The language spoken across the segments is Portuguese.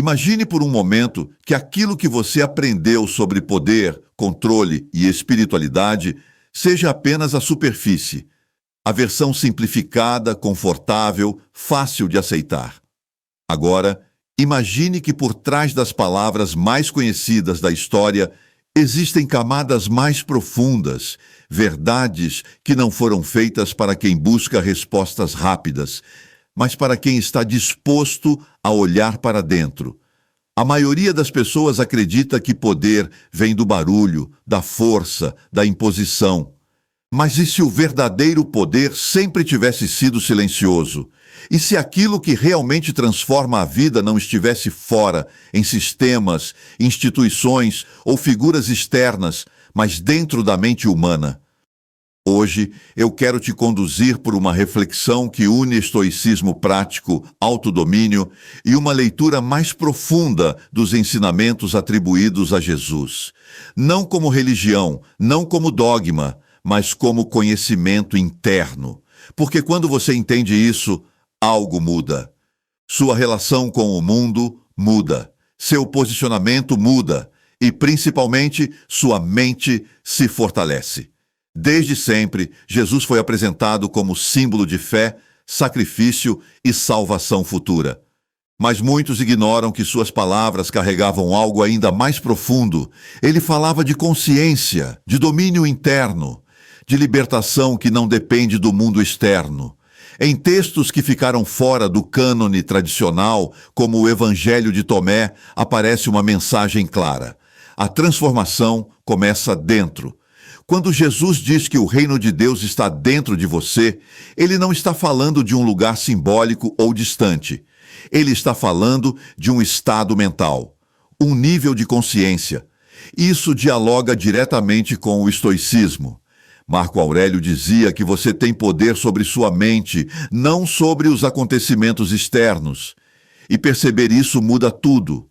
Imagine por um momento que aquilo que você aprendeu sobre poder, controle e espiritualidade seja apenas a superfície, a versão simplificada, confortável, fácil de aceitar. Agora, imagine que por trás das palavras mais conhecidas da história existem camadas mais profundas, verdades que não foram feitas para quem busca respostas rápidas, mas para quem está disposto a olhar para dentro. A maioria das pessoas acredita que poder vem do barulho, da força, da imposição. Mas e se o verdadeiro poder sempre tivesse sido silencioso? E se aquilo que realmente transforma a vida não estivesse fora, em sistemas, instituições ou figuras externas, mas dentro da mente humana? Hoje, eu quero te conduzir por uma reflexão que une estoicismo prático, autodomínio e uma leitura mais profunda dos ensinamentos atribuídos a Jesus. Não como religião, não como dogma, mas como conhecimento interno. Porque quando você entende isso, algo muda. Sua relação com o mundo muda. Seu posicionamento muda. E, principalmente, sua mente se fortalece. Desde sempre, Jesus foi apresentado como símbolo de fé, sacrifício e salvação futura. Mas muitos ignoram que suas palavras carregavam algo ainda mais profundo. Ele falava de consciência, de domínio interno, de libertação que não depende do mundo externo. Em textos que ficaram fora do cânone tradicional, como o Evangelho de Tomé, aparece uma mensagem clara. A transformação começa dentro. Quando Jesus diz que o reino de Deus está dentro de você, ele não está falando de um lugar simbólico ou distante. Ele está falando de um estado mental, um nível de consciência. Isso dialoga diretamente com o estoicismo. Marco Aurélio dizia que você tem poder sobre sua mente, não sobre os acontecimentos externos. E perceber isso muda tudo.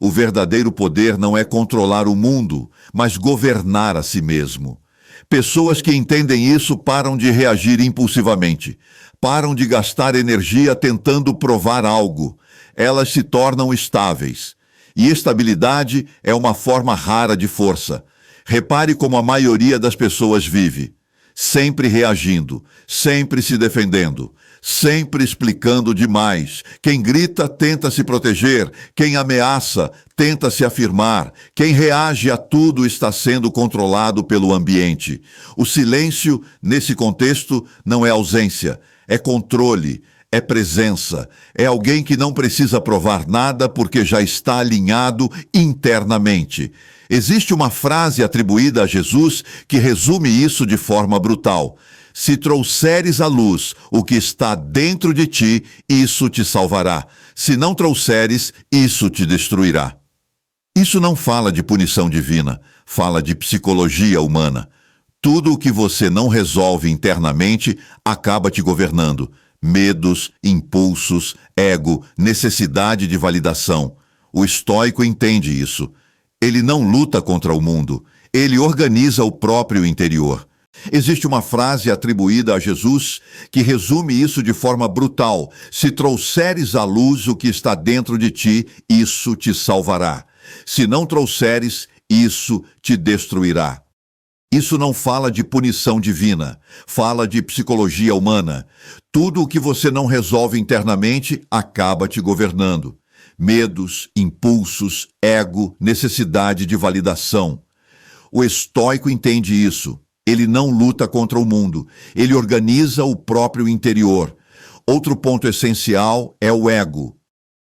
O verdadeiro poder não é controlar o mundo, mas governar a si mesmo. Pessoas que entendem isso param de reagir impulsivamente, param de gastar energia tentando provar algo. Elas se tornam estáveis. E estabilidade é uma forma rara de força. Repare como a maioria das pessoas vive. Sempre reagindo, sempre se defendendo, sempre explicando demais. Quem grita tenta se proteger, quem ameaça tenta se afirmar, quem reage a tudo está sendo controlado pelo ambiente. O silêncio, nesse contexto, não é ausência, é controle, é presença, é alguém que não precisa provar nada porque já está alinhado internamente. Existe uma frase atribuída a Jesus que resume isso de forma brutal. Se trouxeres à luz o que está dentro de ti, isso te salvará. Se não trouxeres, isso te destruirá. Isso não fala de punição divina, fala de psicologia humana. Tudo o que você não resolve internamente acaba te governando. Medos, impulsos, ego, necessidade de validação. O estoico entende isso. Ele não luta contra o mundo, ele organiza o próprio interior. Existe uma frase atribuída a Jesus que resume isso de forma brutal. Se trouxeres à luz o que está dentro de ti, isso te salvará. Se não trouxeres, isso te destruirá. Isso não fala de punição divina, fala de psicologia humana. Tudo o que você não resolve internamente acaba te governando. Medos, impulsos, ego, necessidade de validação. O estoico entende isso. Ele não luta contra o mundo. Ele organiza o próprio interior. Outro ponto essencial é o ego.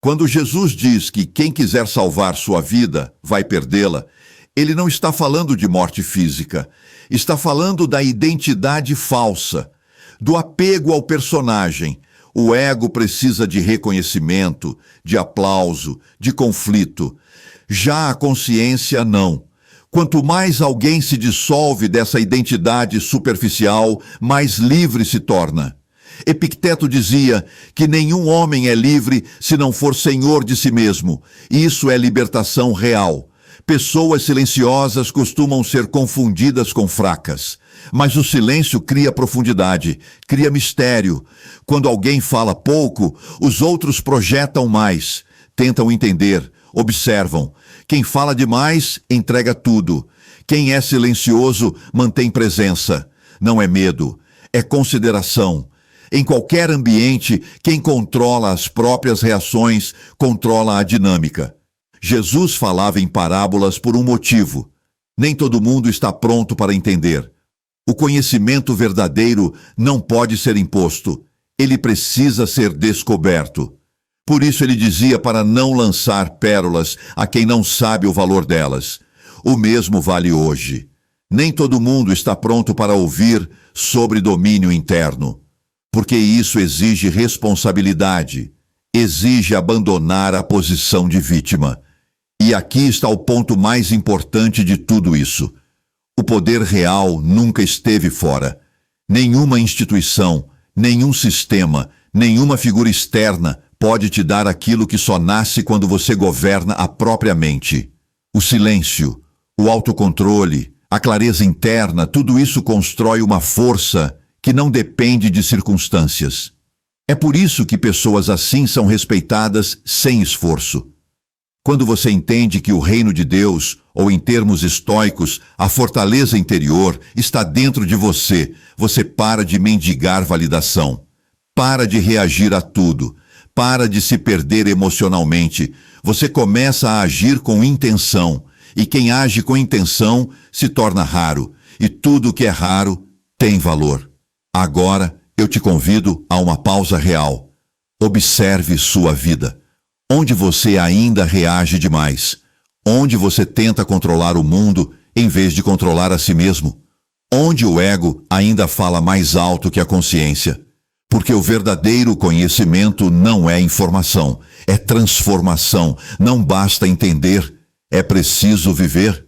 Quando Jesus diz que quem quiser salvar sua vida vai perdê-la, ele não está falando de morte física. Está falando da identidade falsa, do apego ao personagem. O ego precisa de reconhecimento, de aplauso, de conflito. Já a consciência, não. Quanto mais alguém se dissolve dessa identidade superficial, mais livre se torna. Epicteto dizia que nenhum homem é livre se não for senhor de si mesmo. Isso é libertação real. Pessoas silenciosas costumam ser confundidas com fracas. Mas o silêncio cria profundidade, cria mistério. Quando alguém fala pouco, os outros projetam mais. tentam entender, observam. Quem fala demais, entrega tudo. Quem é silencioso, mantém presença. Não é medo, é consideração. Em qualquer ambiente, quem controla as próprias reações, controla a dinâmica. Jesus falava em parábolas por um motivo. Nem todo mundo está pronto para entender. O conhecimento verdadeiro não pode ser imposto. Ele precisa ser descoberto. Por isso ele dizia para não lançar pérolas a quem não sabe o valor delas. O mesmo vale hoje. Nem todo mundo está pronto para ouvir sobre domínio interno, porque isso exige responsabilidade, exige abandonar a posição de vítima. E aqui está o ponto mais importante de tudo isso. O poder real nunca esteve fora. Nenhuma instituição, nenhum sistema, nenhuma figura externa pode te dar aquilo que só nasce quando você governa a própria mente. O silêncio, o autocontrole, a clareza interna, tudo isso constrói uma força que não depende de circunstâncias. É por isso que pessoas assim são respeitadas sem esforço. Quando você entende que o reino de Deus, ou em termos estoicos, a fortaleza interior, está dentro de você, você para de mendigar validação. Para de reagir a tudo. Para de se perder emocionalmente. Você começa a agir com intenção. E quem age com intenção se torna raro. E tudo que é raro tem valor. Agora, eu te convido a uma pausa real. Observe sua vida. Onde você ainda reage demais? Onde você tenta controlar o mundo em vez de controlar a si mesmo? Onde o ego ainda fala mais alto que a consciência? Porque o verdadeiro conhecimento não é informação, é transformação. Não basta entender, é preciso viver.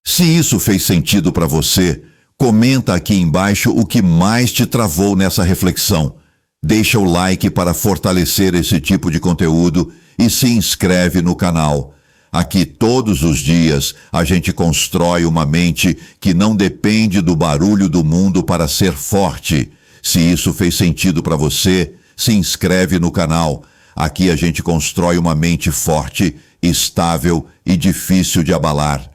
Se isso fez sentido para você, comenta aqui embaixo o que mais te travou nessa reflexão. Deixa o like para fortalecer esse tipo de conteúdo e se inscreve no canal. Aqui todos os dias a gente constrói uma mente que não depende do barulho do mundo para ser forte. Se isso fez sentido para você, se inscreve no canal. Aqui a gente constrói uma mente forte, estável e difícil de abalar.